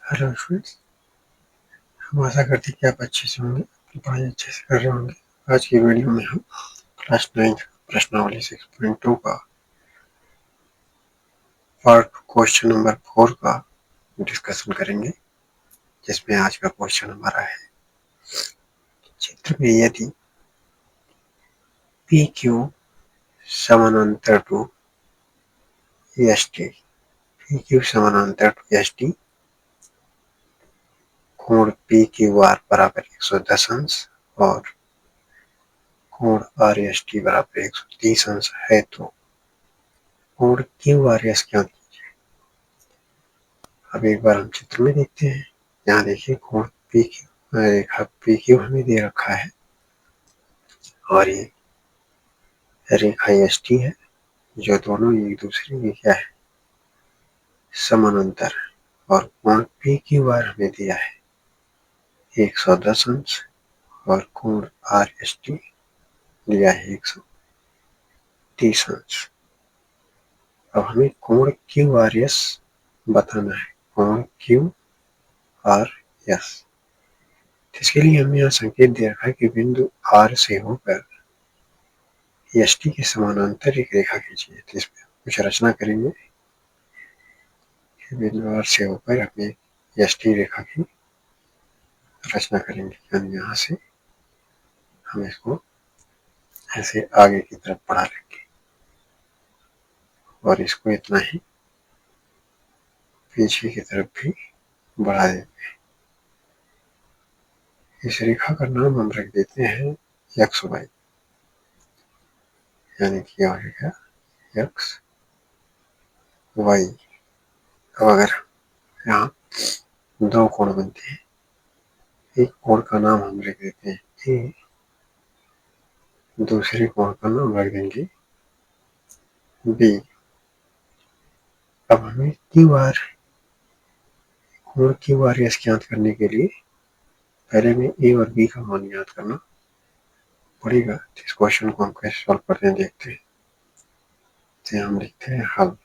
Hello students, हम आशा करते हैं कि आप अच्छे से होंगे, अपनी पढ़ाई अच्छे से कर रहे होंगे। आज की वीडियो में हम क्लास 9 प्रश्नावली 6.2 का पार्ट क्वेश्चन नंबर 4 का डिस्कशन करेंगे, जिसमें आज का क्वेश्चन हमारा है, चित्र में यदि पी क्यू समानांतर to S T, P Q समानांतर टू एस टी, कोण पी क्यू आर बराबर 110 अंश और कोण आर एस टी बराबर 130 अंश है तो कोण क्यू आर एस क्या। अब एक बार हम चित्र में देखते हैं। यहाँ देखिए कोण पी क्यू, रेखा पी क्यू हमें दे रखा है और ये रेखा एस टी है, जो दोनों एक दूसरे के क्या है, समानांतर है। और कोण पी क्यू आर हमें दिया है 110 अंश और कोण आर एस टी दिया है 130 अंश। अब हमें कोण क्यू आर एस बताना है, कोण क्यू आर एस। इसके लिए हमें यहाँ संकेत दे रखा है कि बिंदु आर से होकर एस टी के समानांतर एक रेखा खींचिए। तो इसमें कुछ रचना करेंगे। बिंदु आर से होकर हमें एस टी रेखा की रचना करेंगे, यानी यहाँ से हम इसको ऐसे आगे की तरफ बढ़ा लेंगे और इसको इतना ही पीछे की तरफ भी बढ़ा देंगे। इस रेखा का नाम हम रख देते हैं एक्स वाई, यानी कि हो जाएगा एक्स वाई। अब अगर यहाँ दो कोण बनते हैं, एक कोण का नाम हम रख देते हैं ए, दूसरे कोण का नाम रख देंगे बी। अब हमें क्यू आर, कोण क्यू आर एस ज्ञात करने के लिए पहले में ए और बी का मान याद करना पड़ेगा। तो इस क्वेश्चन को हम कैसे सॉल्व करते हैं देखते हैं। तो हम लिखते हैं हल।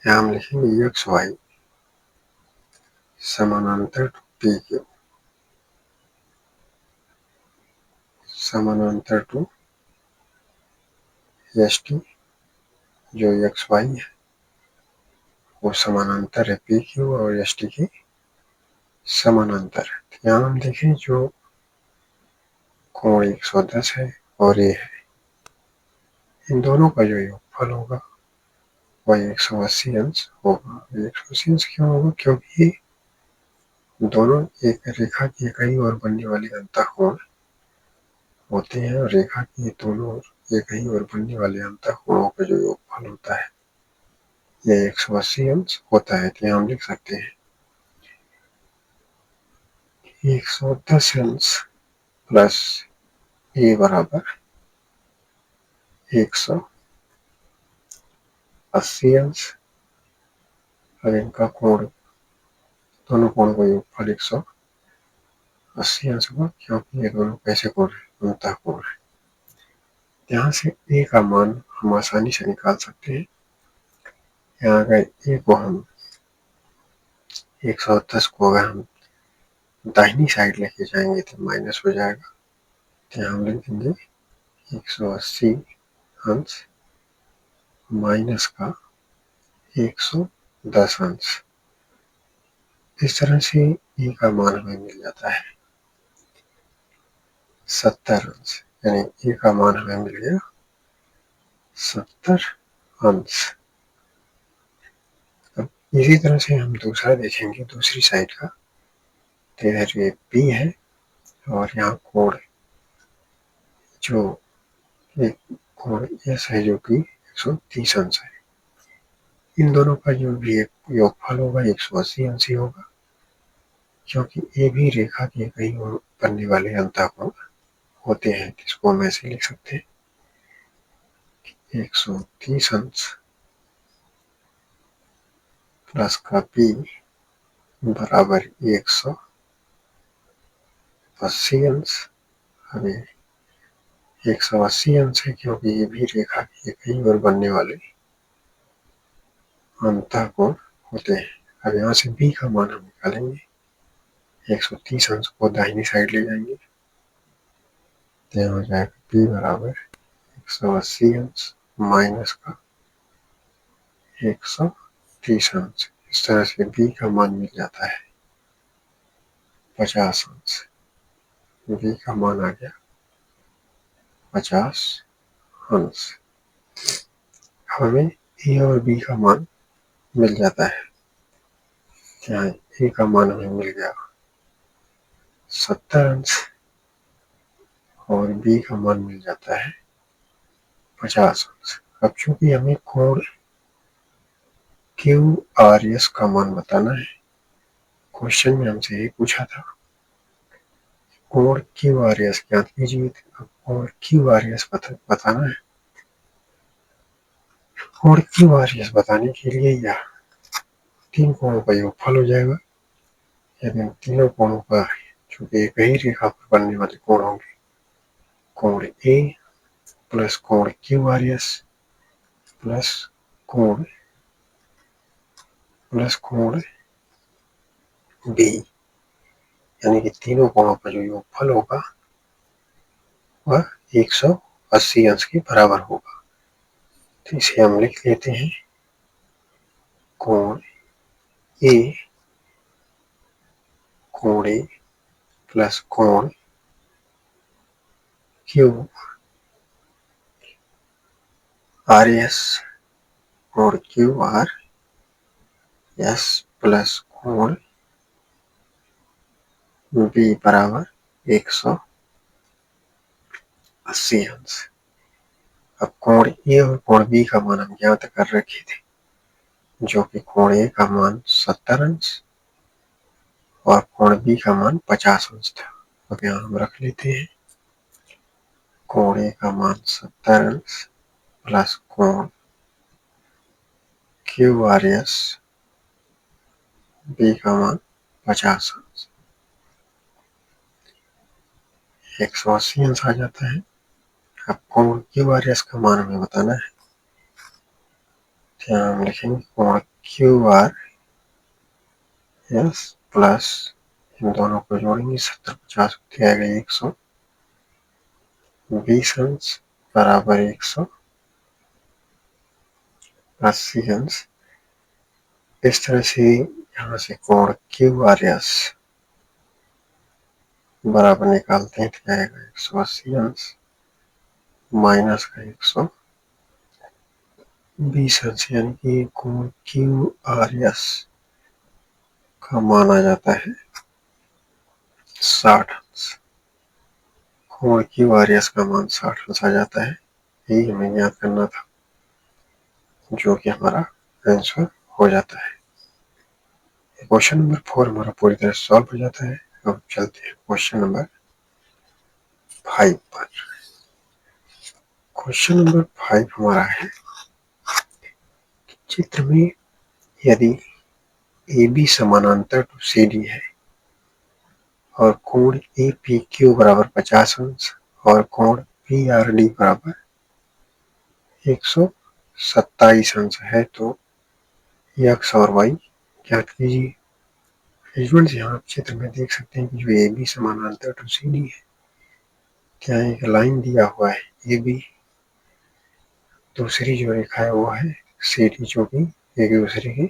यहाँ हम लिखेंगे एक्स वाई समानांतर टू पी क्यू, समानांतर टू एस टी, जो एक्स वाई है वो समानांतर है पी क्यू और एस टी के समानांतर है। तो यहाँ हम देखें जो कोण 110 है और ये है, इन दोनों का जो योगफल होगा वह 180 अंश होगा। 180 अंश क्यों होगा? क्योंकि दोनों एक रेखा की कई ओर बनने वाले अंतःकोण होते हैं और रेखा की दोनों एक ही ओर बनने वाले अंतःकोणों का जो योगफल होता है यह 180 अंश होता है। तो यहाँ हम लिख सकते हैं 110 अंश प्लस ए बराबर 180 अंश। और इनका कोण, दोनों कोणों का योगफल 180 अंश होगा, क्योंकि ये दोनों कैसे कोण है, अंतःकोण है। यहाँ से ए का मान हम आसानी से निकाल सकते हैं। यहाँ अगर ए को हम 110 को अगर हम दाहिनी साइड लेके जाएंगे तो माइनस हो जाएगा। तो यहाँ हम लिख देंगे 180 अंश माइनस का 110 अंश। इस तरह से ए का मान हमें मिल जाता है 70 अंश, यानी ए का मान हमें मिल गया 70 अंश। अब इसी तरह से हम दूसरा देखेंगे, दूसरी साइड का। तो इधर ये बी है और यहाँ कोण जो एक कोण एस है जो कि 130 अंश है। इन दोनों का जो भी योगफल होगा 180 अंश ही होगा, क्योंकि ये भी रेखा के कई ओर बनने वाले अंतःकोण होते हैं। इसको हम ऐसे लिख सकते हैं 130 अंश प्लस का बी बराबर 180 अंश। हमें 180 अंश है क्योंकि ये भी रेखा के कई ओर बनने वाले अंतःकोण होते हैं। अब यहाँ से बी का मान हम निकालेंगे, 130 अंश को दाहिनी साइड ले जाएंगे तो यहाँ हो जाएगा बी बराबर 180 अंश माइनस का 130 अंश। इस तरह से बी का मान मिल जाता है 50 अंश। बी का मान आ गया 50 अंश। हमें ए और बी का मान मिल जाता है। यहाँ ए का मान हमें मिल गया 70 अंश और बी का मान मिल जाता है 50 अंश। अब चूंकि हमें कोण क्यू आर एस का मान बताना है, क्वेश्चन में हमसे ये पूछा था कोण क्यू आर एस ज्ञात कीजिए। अब कोण क्यू आर एस बताना है। कोण क्यू आर एस बताने के लिए यह तीन कोणों का योगफल हो जाएगा। यदि इन तीनों कोणों का चूंकि एक ही रेखा पर बनने वाले कोण होंगे, कोण ए प्लस कोण क्यू आर एस प्लस कोण बी, यानी कि तीनों कोणों का जो योगफल होगा वह 180 अंश के बराबर होगा। तो इसे हम लिख लेते हैं कोण ए प्लस कोण क्यू आर एस और क्यू आर एस प्लस कोण बी बराबर 180 अंश। अब कोण ए और कोण बी का मान हम ज्ञात कर रखे थे, जो कि कोण ए का मान 70 अंश और कोण बी का मान 50 अंश था। अब यहाँ हम रख लेते हैं कोण ए का मान 70 अंश प्लस कोण क्यू आर एस बी का मान 50 अंश, 180 अंश आ जाता है। अब कोण क्यू आर एस का मान हमें बताना है, यहाँ हम लिखेंगे कोण क्यू आर एस प्लस इन दोनों को जोड़ेंगे 70 50 होते आएगा 120 अंश बराबर 180 अंश। इस तरह से यहाँ से कोण क्यू आर एस बराबर निकालते हैं तो आएगा 180 अंश माइनस का 120 अंश, यानी कि कोण क्यू आर एस का मान आ जाता है 60 अंश। कोण क्यू आर एस का मान 60 अंश आ जाता है। यही हमें याद करना था, जो कि हमारा आंसर हो जाता है। क्वेश्चन नंबर 4 हमारा पूरी तरह सॉल्व हो जाता है। अब चलते हैं क्वेश्चन नंबर 5 पर। क्वेश्चन नंबर 5 हमारा है, चित्र में यदि ए बी समानांतर टू सी डी है और कोण ए पी क्यू बराबर 50 अंश और कोण पी आर डी बराबर 127 अंश है, तो एक्स और वाई ज्ञात कीजिए। विजुअल्स यहाँ आप चित्र में देख सकते हैं कि जो ए बी समानांतर टू सी डी है, क्या एक लाइन दिया हुआ है ए बी, दूसरी जो रेखा है वो है सी डी, जो कि एक दूसरे के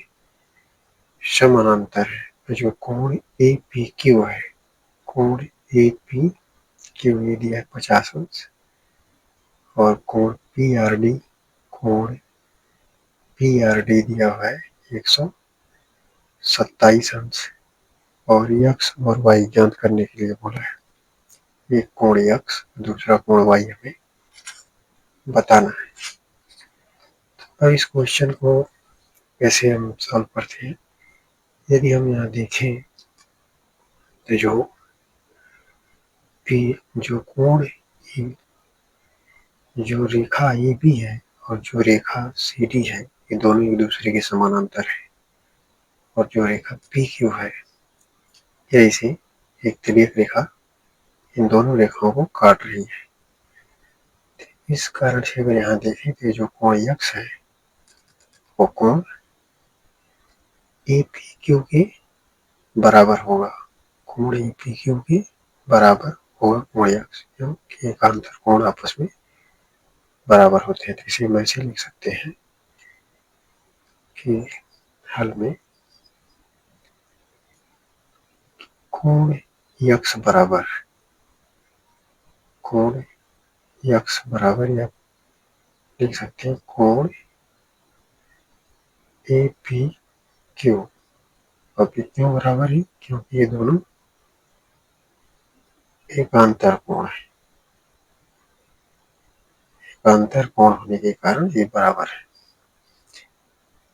समानांतर है। तो जो कोण ए पी क्यू है, कोण ए पी क्यू ये दिया है 50 अंश और कोण पी आर डी दिया हुआ है 127 अंश और एक्स और वाई ज्ञात करने के लिए बोला है। एक कोण एक्स दूसरा कोण वाई हमें बताना है। अब इस क्वेश्चन को कैसे हम सॉल्व करते हैं, यदि हम यहाँ देखें तो जो कोण जो रेखा ए बी है और जो रेखा सी डी है, ये दोनों एक दूसरे के समानांतर है और जो रेखा पी क्यू है यह इसे एक तिर्यक रेखा इन दोनों रेखाओं को काट रही है। इस कारण से अगर यहाँ देखें तो जो कोण एक्स है वो कोण ए पी क्यू के बराबर होगा, कोण ए पी क्यू के बराबर होगा कोण एक्स, क्योंकि एकांतर कोण आपस में बराबर होते हैं। तो इसे हम ऐसे लिख सकते हैं कि हल में कोण यक्स बराबर या लिख सकते हैं कोण ए पी क्यू। अब ये क्यों बराबर है? क्योंकि ये दोनों एकांतर कोण है, एकांतर कोण होने के कारण ये बराबर है।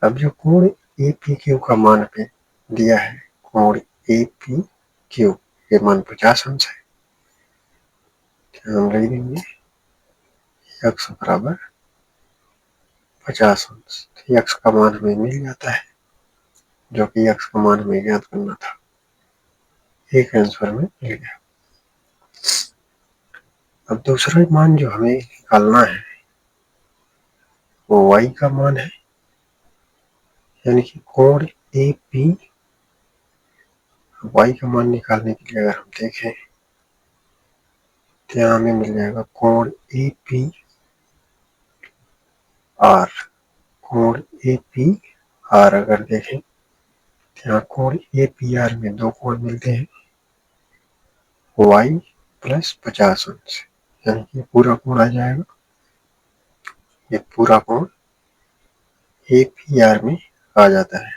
अब जो कोण ए पी क्यू का मान पे दिया है, कोण ए पी क्यू के मान 50 अंश है, हम लिख देंगे यक्स बराबर 50 अंश। तो यक्स का मान हमें मिल जाता है, जो कि यक्स का मान हमें ज्ञात करना था, एक आंसर में मिल गया। अब दूसरा मान जो हमें निकालना है वो y का मान है, यानी कि कोण ए पी। y का मान निकालने के लिए अगर हम देखें तो यहाँ हमें मिल जाएगा कोण ए पी आर। कोण ए पी आर अगर देखें तो यहाँ कोण ए पी आर में दो कोण मिलते हैं, y प्लस 50 अंश, यानी कि पूरा कोण आ जाएगा। ये पूरा कोण ए पी आर में आ जाता है,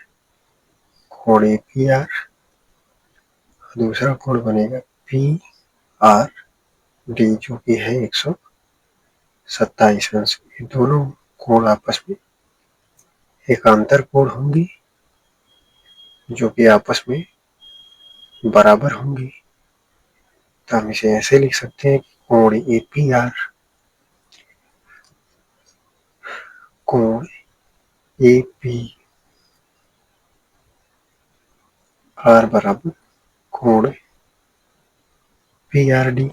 कोण ए पी आर। दूसरा कोण बनेगा पी आर डी, जो कि है 127 अंश। ये दोनों कोण आपस में एकांतर कोण होंगे, जो कि आपस में बराबर होंगे। तो हम इसे ऐसे लिख सकते हैं कि कोण ए पी आर, कोण ए पी आर बराबर कोण पी आर डी।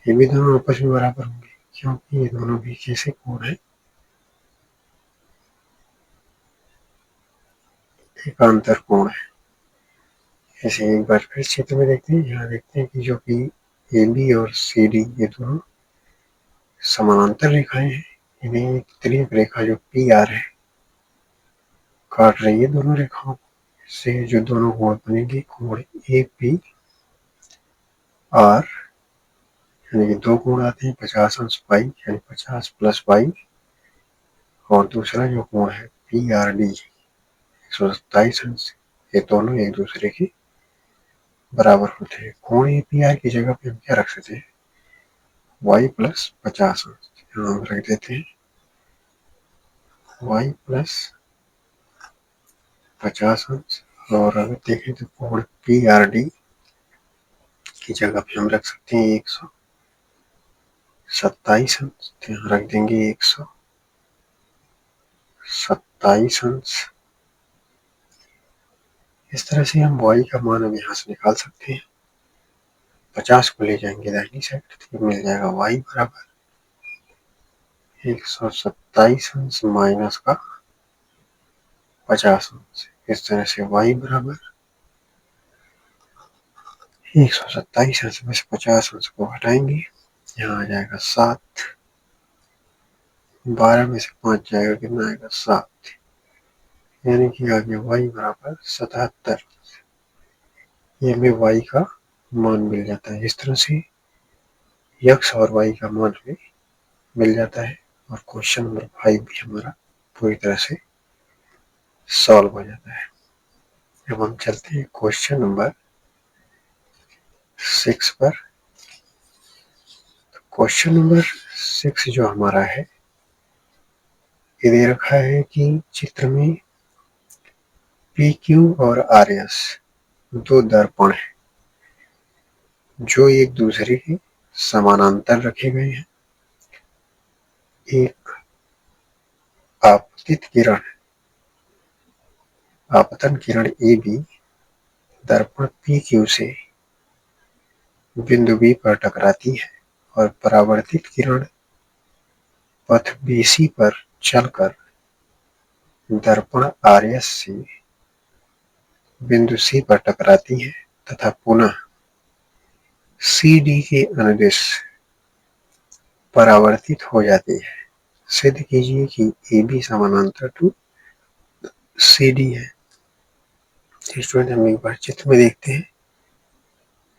ये भी दोनों आपस में बराबर होंगे, क्योंकि ये दोनों भी कैसे कोण है, एकांतर कोण है। ऐसे एक बार फिर चित्र में देखते हैं, यहाँ देखते हैं कि जो कि ए बी और सी डी ये दोनों समानांतर रेखाएं हैं। इन्हें एक तिर्यक रेखा जो पी आर है काट रही है दोनों रेखाओं से, जो दोनों कोण बनेंगे कोण ए पी आर, यानी कि दो कोण आते हैं 50 अंश पाई, यानी 50 प्लस पाई, और दूसरा जो कोण है पी आर डी 127 अंश। ये दोनों एक दूसरे के बराबर होते हैं। कोण ए पी आर की जगह पे हम क्या रख सकते हैं, y प्लस 50 अंश। यहाँ हम रख देते हैं y प्लस 50 अंश। और अगर देखें तो कोण पी आर डी की जगह पे हम रख सकते हैं 127 अंश। तो यहाँ रख देंगे 127 अंश। इस तरह से हम y का मान हम यहाँ से निकाल सकते हैं। 50 को ले जाएंगे दाहिनी साइड, तो मिल जाएगा y बराबर 127 अंश माइनस का 50 अंश। इस तरह से y बराबर 127 अंश में से 50 अंश को हटाएंगे, यहाँ आ जाएगा 7। 12 में से 5 जाएगा, कितना आएगा 7, यानी कि आ गया y बराबर 77। ये हमें y का मान मिल जाता है। इस तरह से x और y का मान हमें मिल जाता है, और क्वेश्चन नंबर 5 भी हमारा पूरी तरह से सॉल्व हो जाता है। अब हम चलते हैं क्वेश्चन नंबर 6 पर। क्वेश्चन नंबर 6 जो हमारा है, ये दे रखा है कि चित्र में पी क्यू और आर एस दो दर्पण हैं जो एक दूसरे के समानांतर रखे गए हैं। एक आपतन किरण ए बी दर्पण पी क्यू से बिंदु बी पर टकराती है, और परावर्तित किरण पथ BC पर चलकर दर्पण आरएस से बिंदु सी पर टकराती है तथा पुनः CD के अनुदिश परावर्तित हो जाती है। सिद्ध कीजिए कि AB समानांतर टू CD है। स्टूडेंट हम एक बार चित्र में देखते हैं।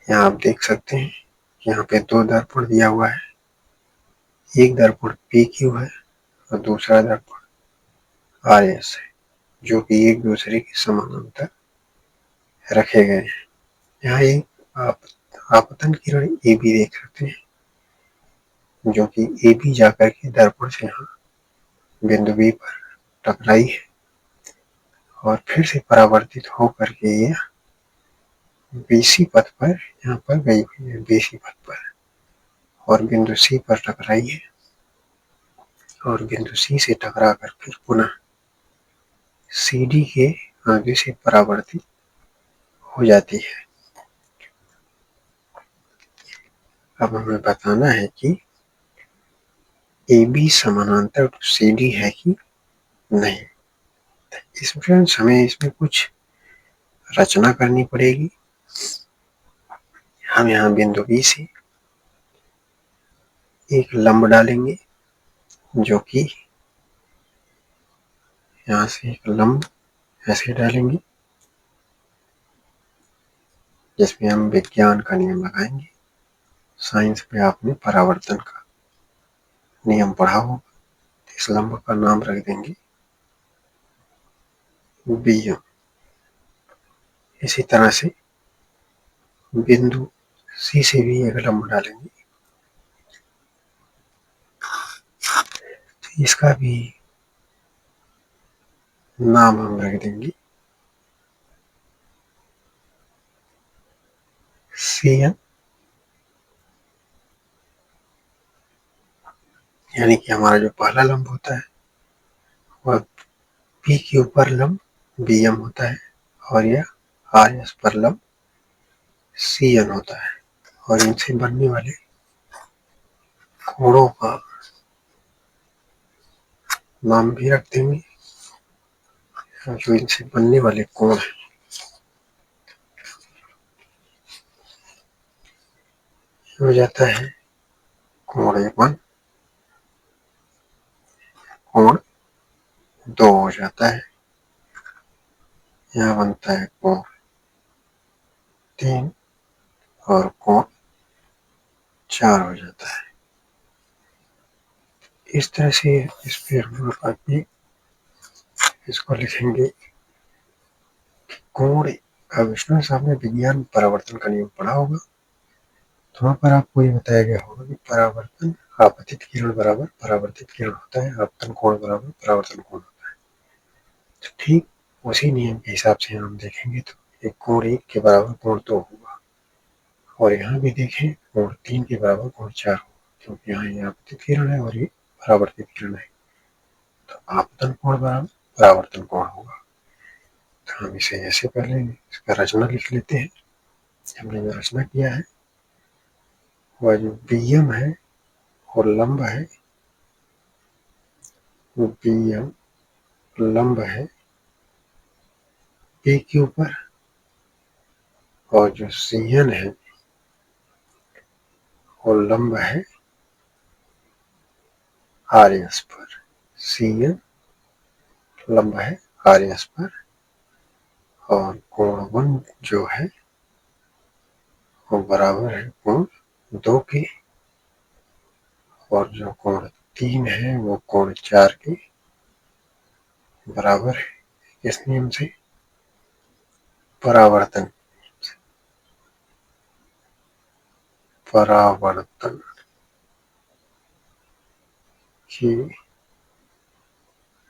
यहाँ आप देख सकते हैं यहाँ पे दो दर्पण दिया हुआ है। एक दर्पण PQ है और दूसरा दर्पण RS है, जो कि एक दूसरे के समानांतर रखे गए हैं। यहाँ एक आपतन किरण AB देख सकते हैं, जो कि AB जाकर के दर्पण से यहाँ बिंदु B पर टकराई है और फिर से परावर्तित होकर के यह BC पथ पर यहाँ पर गई हुई है, BC पथ पर, और बिंदु C पर टकराई है और बिंदु C से टकरा कर फिर पुनः CD के आगे से परावर्तित हो जाती है। अब हमें बताना है कि AB समानांतर टू CD है कि नहीं। इसमें हमें इसमें कुछ रचना करनी पड़ेगी। हम यहाँ बिंदु B से एक लंब डालेंगे, जो कि यहाँ से एक लंब ऐसे डालेंगे, जिसमें हम विज्ञान का नियम लगाएंगे। साइंस में आपने परावर्तन का नियम पढ़ा होगा। इस लंब का नाम रख देंगे BM। इसी तरह से बिंदु C से भी एक लंब डालेंगे, तो इसका भी नाम हम रख देंगे CN, यानी कि हमारा जो पहला लंब होता है वह P के ऊपर लंब BM होता है और यह RS पर लंब CN होता है। और इनसे बनने वाले कोणों का नाम भी रख देंगे। जो इनसे बनने वाले कोण हैं, हो जाता है कोण 1, कोण 2 हो जाता है। यहाँ बनता है कोण 3 और कोण 4 हो जाता है। इस तरह से इस पे हम लोग इसको लिखेंगे कोण। अब स्टूडेंट्स आपने विज्ञान परावर्तन का नियम पढ़ा होगा, तो वहाँ पर आपको ये बताया गया होगा कि परावर्तन आपतित किरण बराबर परावर्तित किरण होता है, आपतन कोण बराबर परावर्तन कोण होता है। तो ठीक उसी नियम के हिसाब से हम देखेंगे तो एक कोण 1 के बराबर कोण 2 होगा, और यहाँ भी देखें कोण 3 के बराबर कोण 4 होगा, क्योंकि यहाँ ये आपतित किरण है और ये परावर्तित किरण है। तो आपतन कोण बराबर परावर्तन कोण होगा। तो हम इसे ऐसे पहले इसका रचना लिख लेते हैं। हमने जो रचना किया है वह जो BM है और लंब है, BM लंब है P के ऊपर, और जो CN है वो लंब है RS पर। CN लंब है RS पर, और कोण 1 जो है वो बराबर है कोण 2 के, और जो कोण 3 है वो कोण 4 के बराबर है। इस नियम से परावर्तन के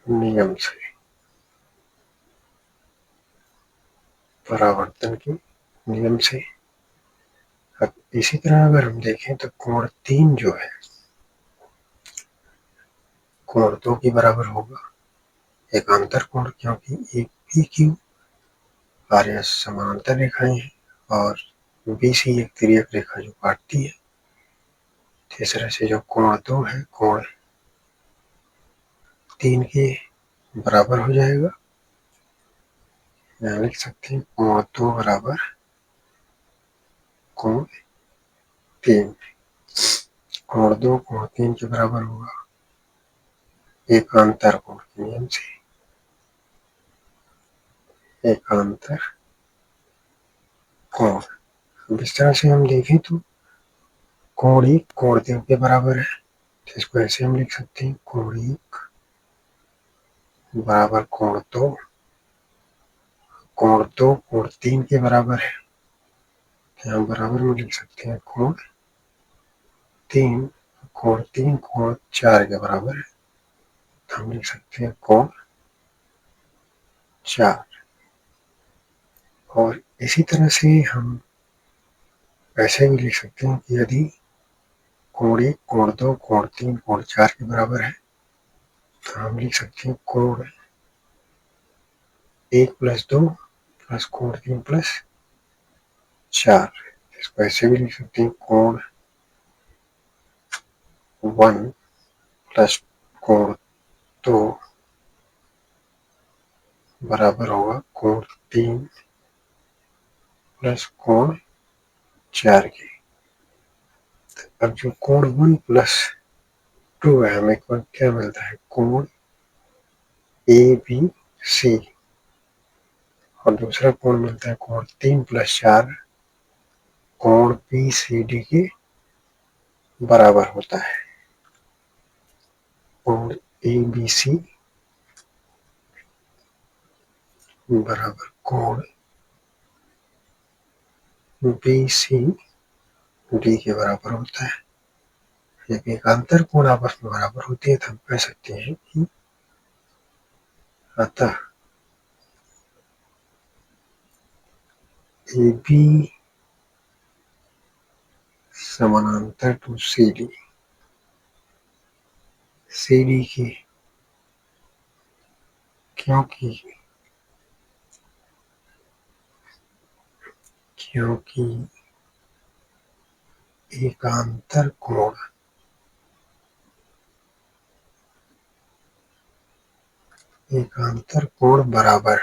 नियम से, परावर्तन के नियम से। अब इसी तरह अगर हम देखें तो कोण 3 जो है कोण 2 के बराबर होगा, एक अंतर कोण, क्योंकि एक PQ RS समानांतर रेखाएं हैं और BC एक तिर्यक रेखा जो काटती है। तीसरे से जो कोण 2 है कोण 3 के बराबर हो जाएगा। यहाँ लिख सकते हैं कोण 2 बराबर कोण 3। कोण 2 कोण 3 के बराबर होगा एकांतर कोण के नियम से। एकांतर कोण, अब इस तरह से हम देखें तो कोण 1 कोण 2 के बराबर है, तो इसको ऐसे हम लिख सकते हैं कोण 1 बराबर कोण 2। कोण 2 कोण 3 के बराबर है, यहाँ बराबर में लिख सकते हैं कोण 3। कोण 3 कोण 4 के बराबर है, तो हम लिख सकते हैं कोण 4। और इसी तरह से हम ऐसे भी लिख सकते हैं कि यदि कोण 1 कोण 2 कोण 3 कोण 4 के बराबर है, तो हम लिख सकते हैं कोण 1 + 2 + कोण 3 + 4। इसको ऐसे भी लिख सकते हैं कोण 1 + कोण 2 बराबर होगा कोण 3 + कोण 4 के। अब जो कोण 1 + 2 है, हमें क्या मिलता है कोण ABC, और दूसरा कोण मिलता है कोण 3 + 4 कोण BCD के बराबर होता है। कोण ABC बराबर कोण BCD के बराबर होता है। जब एकांतर कोण आपस में बराबर होते हैं तो हम कह सकते हैं कि अतः AB समानांतर टू CD, CD की, क्योंकि एकांतर कोण बराबर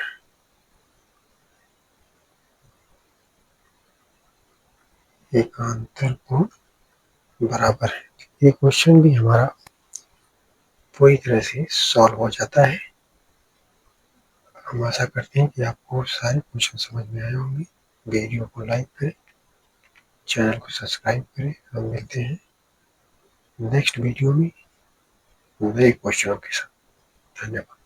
एकांतर कोण बराबर है। ये क्वेश्चन भी हमारा पूरी तरह से सॉल्व हो जाता है। हम आशा करते हैं कि आपको सारे क्वेश्चन समझ में आए होंगे। वीडियो को लाइक करें, चैनल को सब्सक्राइब करें। हम मिलते हैं नेक्स्ट वीडियो में नए क्वेश्चनों के साथ। धन्यवाद।